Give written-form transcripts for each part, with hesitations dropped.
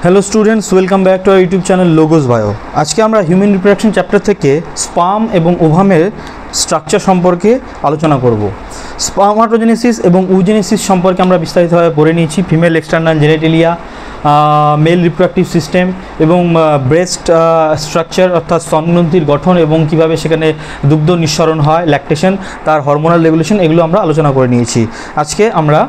Hello students, welcome back to our YouTube channel logos bio. আজকে আমরা human reproduction chapter থেকে sperm এবং ওভামের structure সম্পর্কে আলোচনা করব। স্পার্মাটোজেনেসিস এবং ওজেনেসিস সম্পর্কে আমরা বিস্তারিতভাবে পড়ে নিয়েছি। Female external genitalia, mail reproductive system এবং ব্রেস্ট স্ট্রাকচার অর্থাৎ স্তনগ্রন্থির গঠন এবং কিভাবে সেখানে দুগ্ধ নিঃসরণ হয়, ল্যাকটেশন, তার হরমোনাল রেগুলেশন, এগুলো আমরা আলোচনা করে নিয়েছি। আজকে আমরা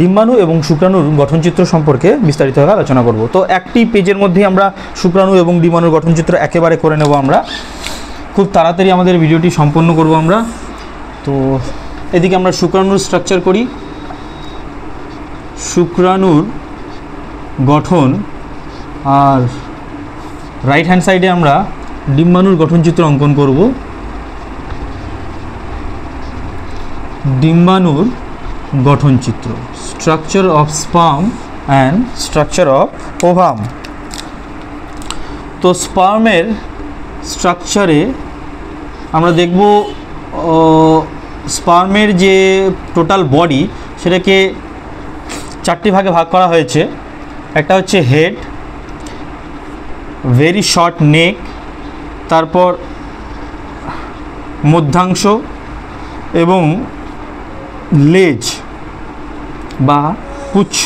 ডিম্বাণু এবং শুক্রাণুর গঠনচিত্র সম্পর্কে বিস্তারিতভাবে আলোচনা করব। তো একটি পেজের মধ্যেই আমরা শুক্রাণু এবং ডিম্বাণুর গঠনচিত্র একেবারে করে নেব। আমরা খুব তাড়াতাড়ি আমাদের ভিডিওটি সম্পন্ন করব আমরা। তো এদিকে আমরা শুক্রাণুর স্ট্রাকচার করি, শুক্রাণুর গঠন, আর রাইট হ্যান্ড সাইডে আমরা ডিম্বাণুর গঠনচিত্র অঙ্কন করব। ডিম্বাণুর গঠনচিত্র, structure of sperm and structure of ovum. তো স্পার্মের স্ট্রাকচারে আমরা দেখব স্পার্মের যে টোটাল বডি সেটাকে চারটি ভাগে ভাগ করা হয়েছে। একটা হচ্ছে হেড, ভেরি শর্ট নেক, তারপর মধ্যাংশ এবং লেজ বা পুচ্ছ।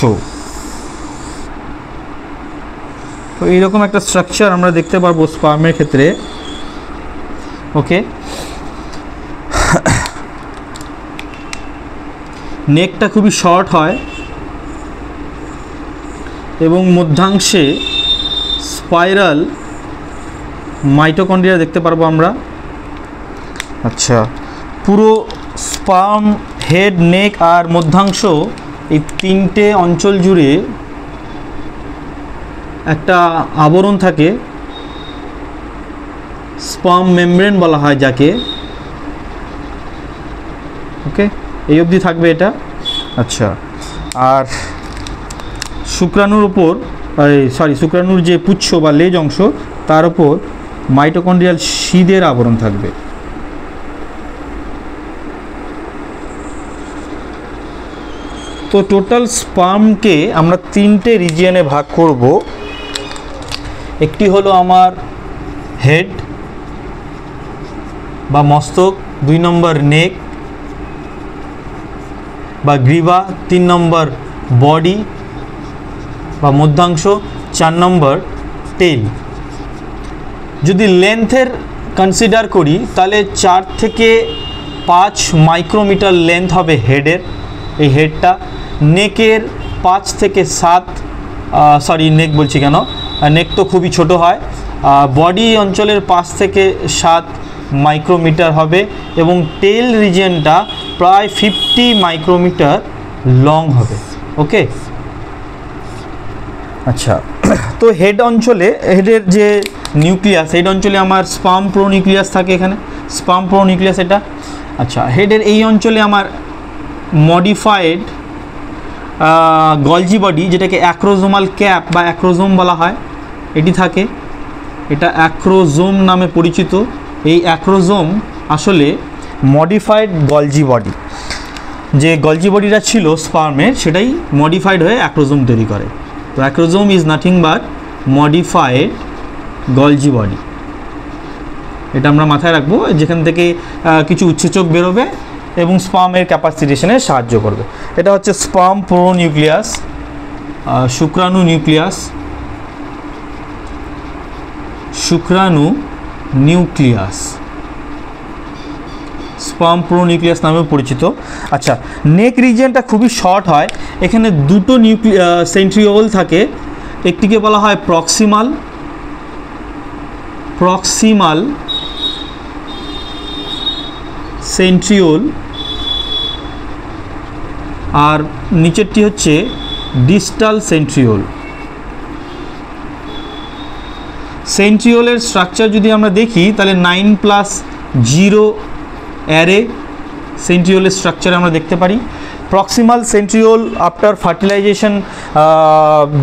তো এইরকম একটা স্ট্রাকচার আমরা দেখতে পারবো স্পার্মের ক্ষেত্রে। ওকে, নেকটা খুবই শর্ট হয় এবং মধ্যাংশে স্পাইরাল মাইটোকন্ড্রিয়া দেখতে পারবো আমরা। আচ্ছা, পুরো স্পার্ম, হেড, নেক আর মধ্যাংশ, এই তিনটে অঞ্চল জুড়ে একটা আবরণ থাকে, স্পার্ম মেমব্রেন বলা হয় যাকে। ওকে, এই অবধি থাকবে এটা। আচ্ছা, আর শুক্রাণুর উপর, শুক্রাণুর যে পুচ্ছ বা লেজ অংশ, তার উপর মাইটোকন্ড্রিয়াল শিদের আবরণ থাকবে। তো টোটাল স্পার্মকে আমরা তিনটে রিজিয়নে ভাগ করব। একটি হলো আমার হেড বা মস্তক, 2 নম্বর নেক বা গ্রীবা, 3 নম্বর বডি বা মধ্যাংশ, 4 নম্বর টেল। যদি লেন্থের কনসিডার করি তাহলে 4 থেকে 5 মাইক্রোমিটার লেন্থ হবে হেডের, এই হেডটা। নেকের 5 থেকে 7, নেক বলছি কেন, নেক তো খুবই ছোট হয়। বডি অঞ্চলের 5 থেকে 7 মাইক্রোমিটার হবে এবং টেল রিজিয়নটা প্রায় 50 মাইক্রোমিটার লং হবে। ওকে, আচ্ছা, তো হেড অঞ্চলে, হেডের যে নিউক্লিয়াস, হেড অঞ্চলে আমার স্পার্ম প্রো নিউক্লিয়াস থাকে, এখানে স্পার্ম প্রো নিউক্লিয়াস এটা। আচ্ছা, হেডের এই অঞ্চলে আমার মডিফাইড গলজি বডি, যেটাকে অ্যাক্রোজোমাল ক্যাপ বা অ্যাক্রোজোম বলা হয়, এটি থাকে। এটা অ্যাক্রোজোম নামে পরিচিত। এই অ্যাক্রোজোম আসলে মডিফাইড গলজি বডি, যে গলজি বডিটা ছিল স্পার্মের, সেটাই মডিফাইড হয়ে অ্যাক্রোজোম তৈরি করে। তো acrosome is nothing but modified Golgi body. এটা আমরা মাথায় রাখবো, যেখান থেকে কিছু উৎসেচক বেরোবে এবং স্পার্মের ক্যাপাসিটেশনে সাহায্য করবে। এটা হচ্ছে স্পার্ম প্রো নিউক্লিয়াস, শুক্রাণু নিউক্লিয়াস, শুক্রাণু নিউক্লিয়াস, স্পার্ম প্রো নিউক্লিয়াস নামেও পরিচিত। আচ্ছা, নেক রিজিয়নটা খুবই শর্ট হয়। এখানে দুটো সেন্ট্রিওল থাকে। একটিকে বলা হয় প্রক্সিমাল সেন্ট্রিওল, আর নিচেরটি হচ্ছে ডিস্টাল সেন্ট্রিওল। সেন্ট্রিওলের স্ট্রাকচার যদি আমরা দেখি তাহলে 9+0 অ্যারে সেন্ট্রিওলের স্ট্রাকচার আমরা দেখতে পারি। প্রক্সিমাল সেন্ট্রিওল আফটার ফার্টিলাইজেশন,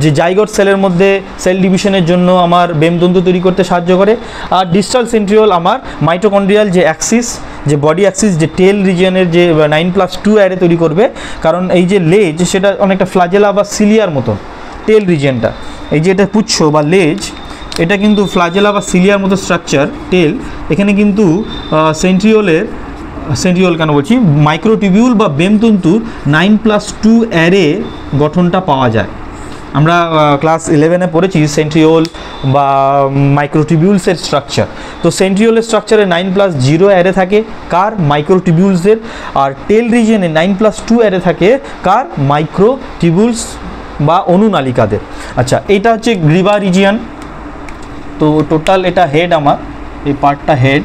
যে জাইগোট সেলের মধ্যে সেল ডিভিশনের জন্য আমার বেমতন্তু তৈরি করতে সাহায্য করে। আর ডিস্টাল সেন্ট্রিওল আমার মাইটোকন্ড্রিয়াল যে অ্যাক্সিস, যে বডি অ্যাক্সিস, যে টেল রিজিয়নের যে 9+2 অ্যারে তৈরি করবে। কারণ এই যে লেজ, সেটা অনেকটা ফ্লাজেলা বা সিলিয়ার মতো টেল রিজিয়নটা। এই যে এটা পুচ্ছ বা লেজ, এটা কিন্তু ফ্ল্যাজেলা বা সিলিয়ার মতো স্ট্রাকচার, টেল। এখানে কিন্তু সেন্ট্রিওল কেন বলছি, মাইক্রোটিবিউল বা বেমতন্তুর 9+2 অ্যারে গঠনটা পাওয়া যায়। আমরা ক্লাস 11-এ পড়েছি সেন্ট্রিওল বা মাইক্রোটিবিউলসের স্ট্রাকচার। তো সেন্ট্রিওলের স্ট্রাকচারে 9+0 অ্যারে থাকে কার, মাইক্রোটিবিউলসের। আর টেল রিজিয়নে 9+2 অ্যারে থাকে কার, মাইক্রোটিবিউলস বা অনুনালিকাদের। আচ্ছা, এটা হচ্ছে গ্রিভা রিজিয়ন। তো টোটাল এটা হেড, আমার এই পার্টটা হেড,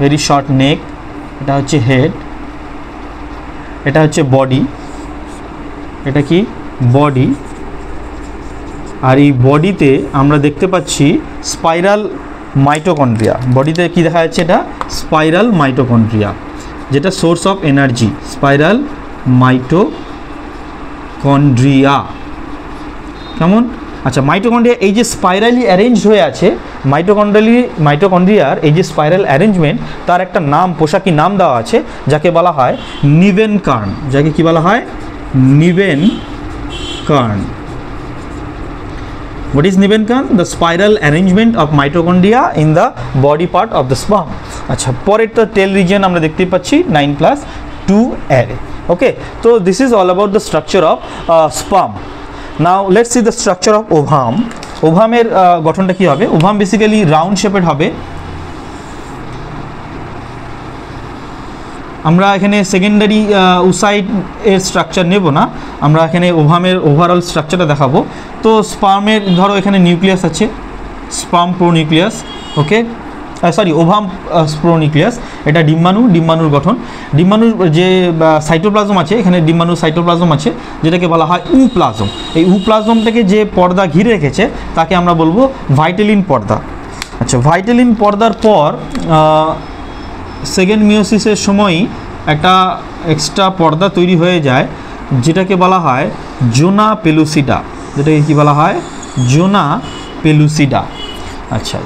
ভেরি শর্ট নেক, এটা হচ্ছে হেড, এটা হচ্ছে বডি, এটা কি বডি। আর এই বডিতে আমরা দেখতে পাচ্ছি স্পাইরাল মাইটোকন্ড্রিয়া। বডিতে কি দেখা যাচ্ছে, এটা স্পাইরাল মাইটোকন্ড্রিয়া, যেটা source of energy, spiral mitochondria. কেমন? আচ্ছা, মাইটোকন্ড্রিয়া এই যে স্পাইরালি অ্যারেঞ্জ হয়ে আছে, মাইটোকন্ড্রিয়ার এই যে স্পাইরাল অ্যারেঞ্জমেন্ট, তার একটা নাম, পোশাকি নাম দেওয়া আছে, যাকে বলা হয় নিভেনকার্ন। যাকে কি বলা হয়, নিভেনকার্ন। What is Nivenkan? The spiral arrangement of mitochondria in the body part of the sperm. আচ্ছা, পরের তো টেল রিজিয়ন আমরা দেখতে পাচ্ছি 9+2 অ্যারে। ওকে, তো this is all about the structure of sperm. Now let's see the structure of ovum. ওভামের গঠনটা কি হবে? ওভাম বেসিক্যালি রাউন্ড শেপেড হবে। আমরা এখানে সেকেন্ডারি উসাইড এর স্ট্রাকচার নেব না, আমরা এখানে ওভামের ওভারঅল স্ট্রাকচারটা দেখাবো। তো স্পার্মের ধরো এখানে নিউক্লিয়াস আছে, স্পার্ম প্রোনিউক্লিয়াস, ওকে, সরি ওভাম প্রোনিউক্লিয়াস। এটা ডিম্বাণুর গঠন। ডিম্বাণুর যে সাইটোপ্লাজম আছে, এখানে ডিম্বাণুর সাইটোপ্লাজম আছে, যেটাকে বলা হয় উপ্লাজম। এই উপ্লাজমটাকে যে পর্দা ঘিরে রেখেছে তাকে আমরা বলবো ভাইটেলিন পর্দা। আচ্ছা, ভাইটেলিন পর্দার পর সেকেন্ড মিওসিসের সময়ই একটা এক্সট্রা পর্দা তৈরি হয়ে যায়, যেটাকে বলা হয় জোনা পেলুসিডা। যেটাকে কি বলা হয়, জোনা পেলুসিডা। আচ্ছা,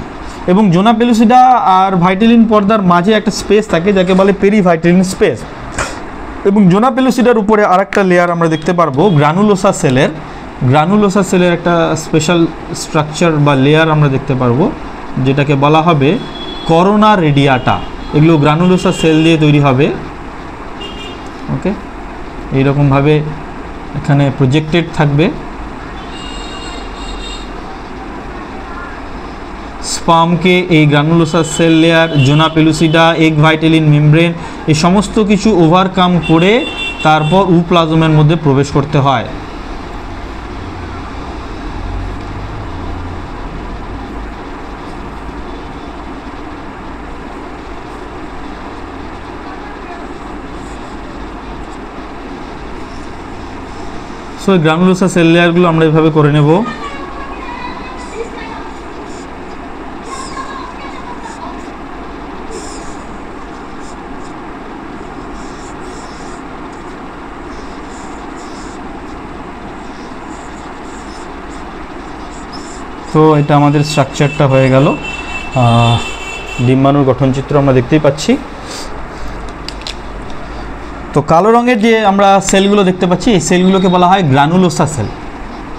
এবং জোনা পেলুসিডা আর ভাইটেলিন পর্দার মাঝে একটা স্পেস থাকে, যাকে বলে পেরিভাইটেলিন স্পেস। এবং জোনা পেলুসিডার উপরে আরেকটা লেয়ার আমরা দেখতে পারবো, গ্রানুলোসা সেলের একটা স্পেশাল স্ট্রাকচার বা লেয়ার আমরা দেখতে পারবো, যেটাকে বলা হবে করোনা রেডিয়াটা। এগুলো গ্রানুলোসা সেল দিয়ে তৈরি হবে। ওকে, এইরকমভাবে এখানে প্রজেক্টেড থাকবে। স্পার্মকে এই গ্রানুলোসা সেল লেয়ার, জোনা পেলুসিডা, এগ ভাইটেলিন মেমব্রেন, এই সমস্ত কিছু ওভারকাম করে তারপর উপ্লাজমের মধ্যে প্রবেশ করতে হয়। সো এই গ্রানুলোসা সেল লেয়ারগুলো আমরা এভাবে করে নেব। তো এটা আমাদের স্ট্রাকচারটা হয়ে গেল। ডিম্বাণুর গঠনচিত্র আমরা দেখতেই পাচ্ছি। তো কালো রঙের যে আমরা সেলগুলো দেখতে পাচ্ছি, এই সেলগুলোকে বলা হয় গ্রানুলোসা সেল।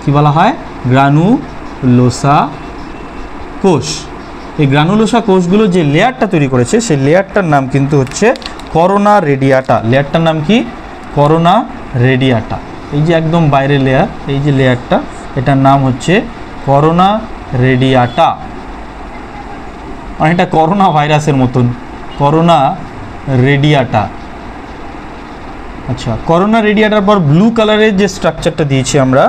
কি বলা হয়? গ্রানুলোসা কোষ। এই গ্রানুলোসা কোষগুলো যে লেয়ারটা তৈরি করেছে, সেই লেয়ারটার নাম কিন্তু হচ্ছে করোনা রেডিয়াটা। লেয়ারটার নাম কি? করোনা রেডিয়াটা। এই যে একদম বাইরের লেয়ার, এই যে লেয়ারটা, এটার নাম হচ্ছে করোনা রেডিয়াটা। অনেকটা করোনা ভাইরাসের মতন, করোনা রেডিয়াটা। আচ্ছা, করোনা রেডিয়াটার পর ব্লু কালারের যে স্ট্রাকচারটা দিয়েছি আমরা,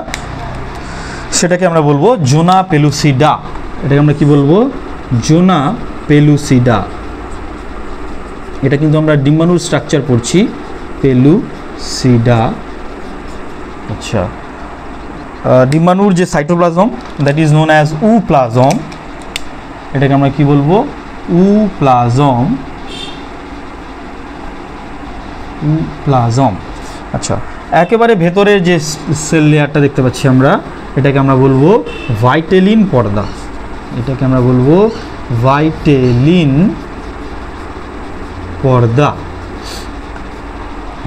সেটাকে আমরা বলবো জোনা পেলুসিডা। এটাকে আমরা কি বলবো? জোনা পেলুসিডা। এটা কিন্তু আমরা ডিম্বাণুর স্ট্রাকচার পড়ছি, পেলুসিডা। আচ্ছা, ডিম্বাণুর যে cytoplasm, that is known as ooplasm, এটাকে আমরা কি বলবো? উপ্লাজম। প্লাজম। আচ্ছা, একেবারে ভেতরে যে সেল লেয়ারটা দেখতে পাচ্ছি আমরা, এটাকে আমরা বলবো ভাইটেলিন পর্দা। এটাকে আমরা বলবো ভাইটেলিন পর্দা।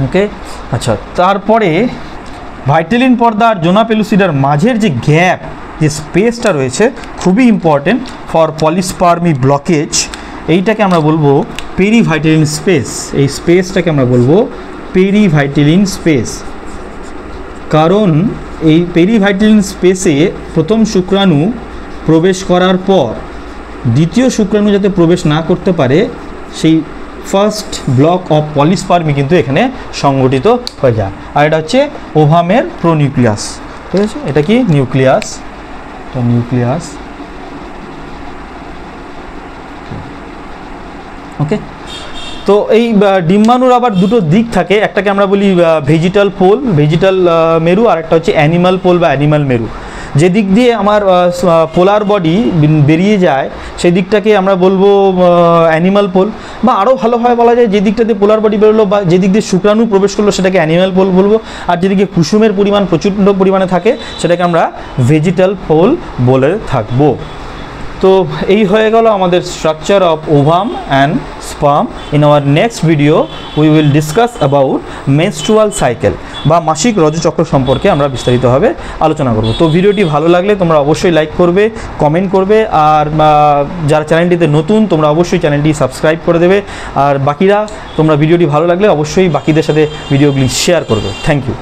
ওকে, আচ্ছা, তারপরে ভাইটেলিন পর্দা আর জোনা পেলুসিডার মাঝের যে গ্যাপ, যে স্পেসটা রয়েছে খুবই ইম্পর্টেন্ট ফর পলিস্পার্মি ব্লকেজ, এইটাকে আমরা বলবো পেরিভাইটালিন স্পেস। এই স্পেসটাকে আমরা বলবো পেরিভাইটালিন স্পেস, কারণ এই পেরিভাইটালিন স্পেসে প্রথম শুক্রাণু প্রবেশ করার পর দ্বিতীয় শুক্রাণু যাতে প্রবেশ না করতে পারে, সেই ফার্স্ট ব্লক অফ পলিস্পার্মি কিন্তু এখানে সংগঠিত হয়ে যায়। আর এটা হচ্ছে ওভামের প্রোনিউক্লিয়াস, ঠিক আছে? এটা কি নিউক্লিয়াস, এটা নিউক্লিয়াস, ওকে। তো এই ডিম্বাণুর আবার দুটো দিক থাকে, একটাকে আমরা বলি ভেজিটাল পোল, ভেজিটাল মেরু, আর একটা হচ্ছে অ্যানিমাল পোল বা অ্যানিমাল মেরু। যে দিক দিয়ে আমার পোলার বডি বেরিয়ে যায় সেই দিকটাকে আমরা বলবো অ্যানিমাল পোল, বা আরও ভালোভাবে বলা যায় যে দিকটা দিয়ে পোলার বডি বেরোলো বা যে দিক দিয়ে শুক্রাণু প্রবেশ করলো সেটাকে অ্যানিমাল পোল বলবো, আর যেদিকে কুসুমের পরিমাণ প্রচণ্ড পরিমাণে থাকে সেটাকে আমরা ভেজিটাল পোল বলে থাকবো। তো এই হয়ে গেল আমাদের structure of ovum and sperm. In our next video we will discuss about menstrual cycle বা মাসিক রজচক্র সম্পর্কে আমরা বিস্তারিতভাবে আলোচনা করব। তো ভিডিওটি ভালো লাগলে তোমরা অবশ্যই লাইক করবে, কমেন্ট করবে, আর যারা চ্যানেলটিতে নতুন তোমরা অবশ্যই চ্যানেলটি সাবস্ক্রাইব করে দেবে, আর বাকিরা তোমরা ভিডিওটি ভালো লাগলে অবশ্যই বাকিদের সাথে ভিডিওগুলি শেয়ার করবে। Thank you.